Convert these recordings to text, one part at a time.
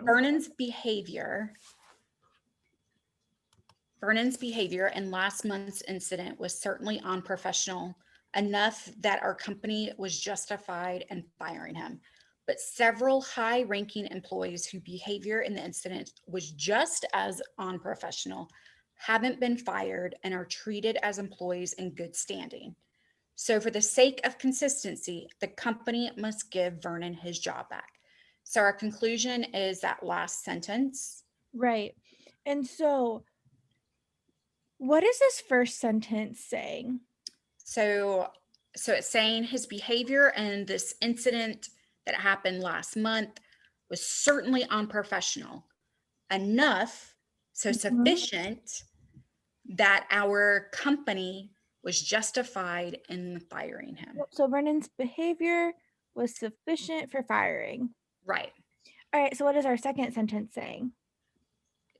Vernon's behavior in last month's incident was certainly unprofessional enough that our company was justified in firing him. But several high-ranking employees whose behavior in the incident was just as unprofessional haven't been fired and are treated as employees in good standing. So for the sake of consistency, the company must give Vernon his job back. So our conclusion is that last sentence. Right. And so what is this first sentence saying? So it's saying his behavior in this incident that happened last month was certainly unprofessional enough, so sufficient that our company was justified in firing him. So Vernon's behavior was sufficient for firing. Right. All right, so what is our second sentence saying?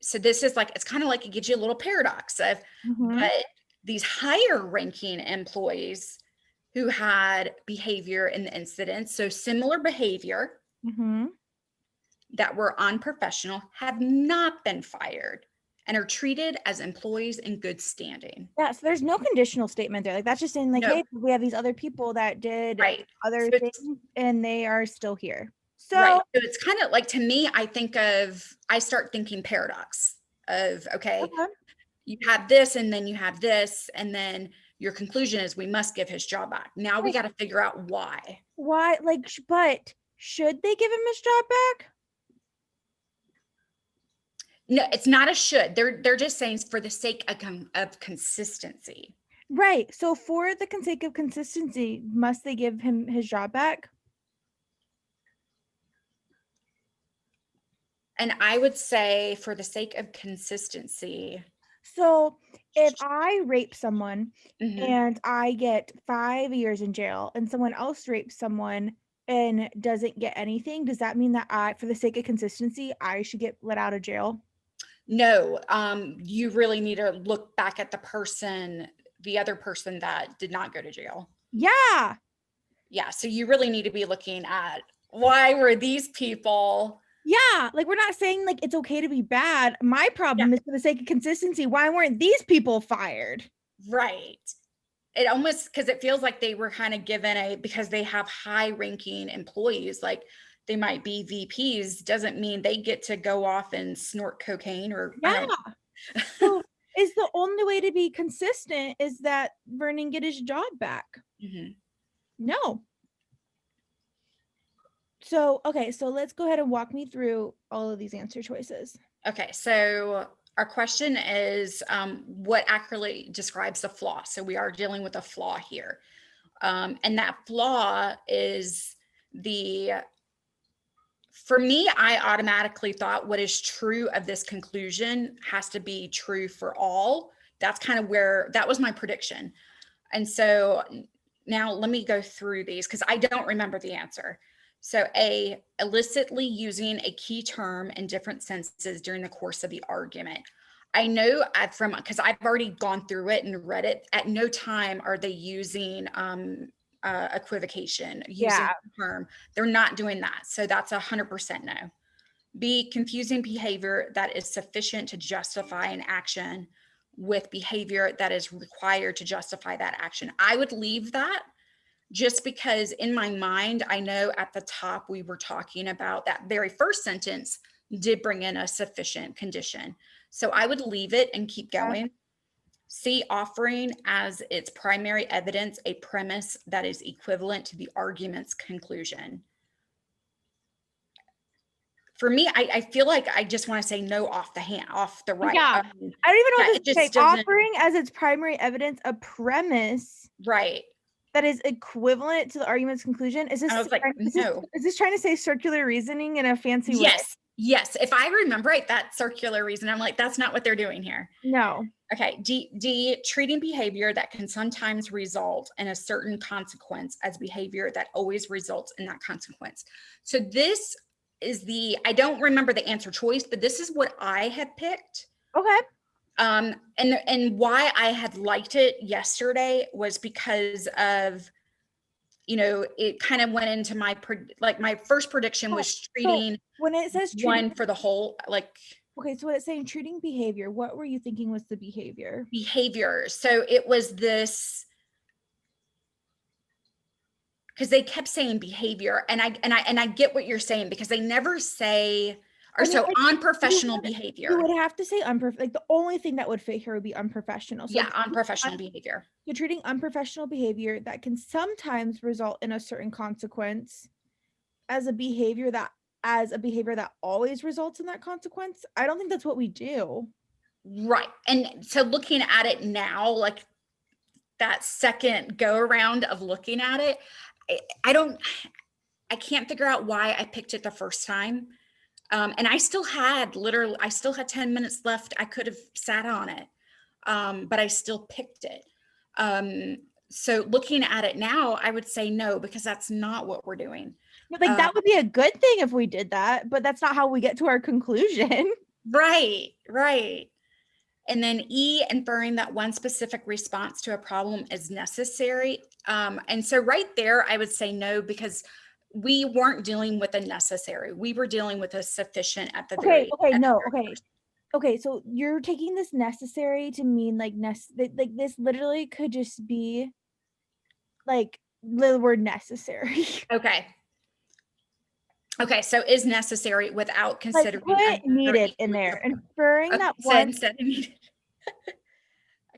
So this is like, it's kind of like it gives you a little paradox of, but these higher ranking employees who had behavior in the incident, so similar behavior that were unprofessional, have not been fired and are treated as employees in good standing. Yeah, so there's no conditional statement there. Like that's just saying like, No. hey, we have these other people that did Right. other So things and they are still here. So right. So it's kind of like, to me, I start thinking paradox of, okay, you have this and then you have this, and then your conclusion is we must give his job back. Now we got to figure out why. Why, like, but should they give him his job back? No, it's not a should. They're just saying for the sake of consistency. Right. So for the sake of consistency, must they give him his job back? And I would say for the sake of consistency. So if I rape someone Mm-hmm. and I get 5 years in jail and someone else rapes someone and doesn't get anything, does that mean that for the sake of consistency, I should get let out of jail? No, you really need to look back at the other person that did not go to jail. Yeah. Yeah, so you really need to be looking at why were these people. Yeah, like we're not saying like it's okay to be bad. My problem is for the sake of consistency, why weren't these people fired? Right. It almost, because it feels like they were kind of given because they have high ranking employees, like they might be VPs, doesn't mean they get to go off and snort cocaine or I don't know. So is the only way to be consistent is that Vernon get his job back? No. So, okay, so let's go ahead and walk me through all of these answer choices. Okay, so our question is what accurately describes the flaw? So we are dealing with a flaw here. And that flaw is for me, I automatically thought what is true of this conclusion has to be true for all. That's kind of that was my prediction. And so now let me go through these because I don't remember the answer. So A, illicitly using a key term in different senses during the course of the argument. I know because I've already gone through it and read it, at no time are they using equivocation, using the term. They're not doing that. So that's 100% no. B, confusing behavior that is sufficient to justify an action with behavior that is required to justify that action. I would leave that just because in my mind, I know at the top we were talking about that very first sentence did bring in a sufficient condition. So I would leave it and keep going. C, offering as its primary evidence a premise that is equivalent to the argument's conclusion. For me, I feel like I just want to say no off the right. Yeah. I don't even know what to say. Offering as its primary evidence a premise. Right. That is equivalent to the argument's conclusion. Is this trying to say circular reasoning in a fancy way? Yes. If I remember right, that circular reason, I'm like, that's not what they're doing here. No. Okay. D, treating behavior that can sometimes result in a certain consequence as behavior that always results in that consequence. So this is I don't remember the answer choice, but this is what I had picked. Okay. And why I had liked it yesterday was because of, it kind of went into my first prediction was So treating when it says treating, one for the whole, like, okay, so when it's saying treating behavior, what were you thinking was the behavior? behavior. So it was this, because they kept saying behavior, and I get what you're saying, because they never say, or I mean, so unprofessional you behavior. would have to say like the only thing that would fit here would be unprofessional. So Yeah, unprofessional behavior. you're treating unprofessional behavior that can sometimes result in a certain consequence as a behavior that always results in that consequence. I don't think that's what we do. Right. And so looking at it now, like that second go around of looking at it, I can't figure out why I picked it the first time. And I still had 10 minutes left. I could have sat on it. But I still picked it. So looking at it now, I would say no, because that's not what we're doing. Like that would be a good thing if we did that, but that's not how we get to our conclusion. Right. And then E, inferring that one specific response to a problem is necessary. And so right there, I would say no, because we weren't dealing with a necessary. We were dealing with a sufficient at the very. Okay, so you're taking this necessary to mean like like this literally could just be like the word necessary. Okay, so is necessary without considering like put needed in there, inferring that one.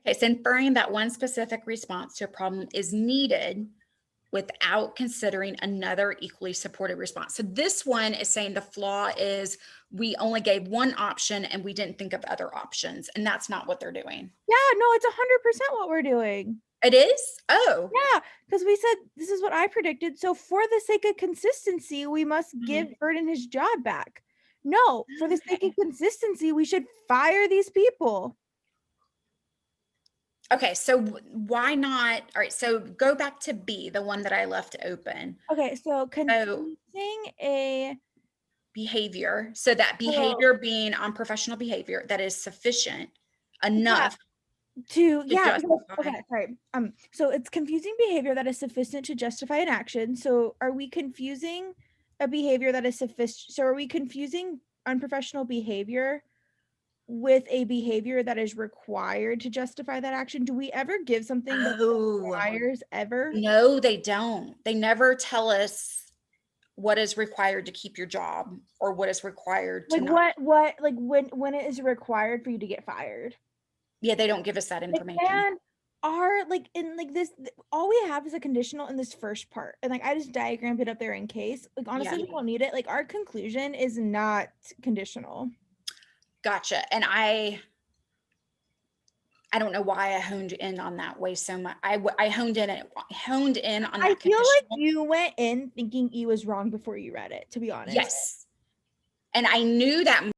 Okay, so inferring that one specific response to a problem is needed without considering another equally supported response. So this one is saying the flaw is we only gave one option and we didn't think of other options, and that's not what they're doing. Yeah, no, it's 100% what we're doing. It is? Oh. Yeah, because we said this is what I predicted. So for the sake of consistency, we must give Burden his job back. No, for the sake of consistency, we should fire these people. Okay, so why not? All right, so go back to B, the one that I left open. Okay, so confusing a behavior. So that behavior being unprofessional behavior that is sufficient enough to justify. okay, sorry. So it's confusing behavior that is sufficient to justify an action. So are we confusing a behavior that is sufficient? So are we confusing unprofessional behavior with a behavior that is required to justify that action? Do we ever give something that requires ever? No, they don't. They never tell us what is required to keep your job or what is required to like what like when it is required for you to get fired. Yeah, they don't give us that information. And are like in like this, all we have is a conditional in this first part, and like I just diagrammed it up there in case. Like honestly, we don't need it. Like our conclusion is not conditional. Gotcha. And I don't know why I honed in on that way so much. I honed in on that. I feel like you went in thinking E was wrong before you read it, to be honest. Yes. And I knew that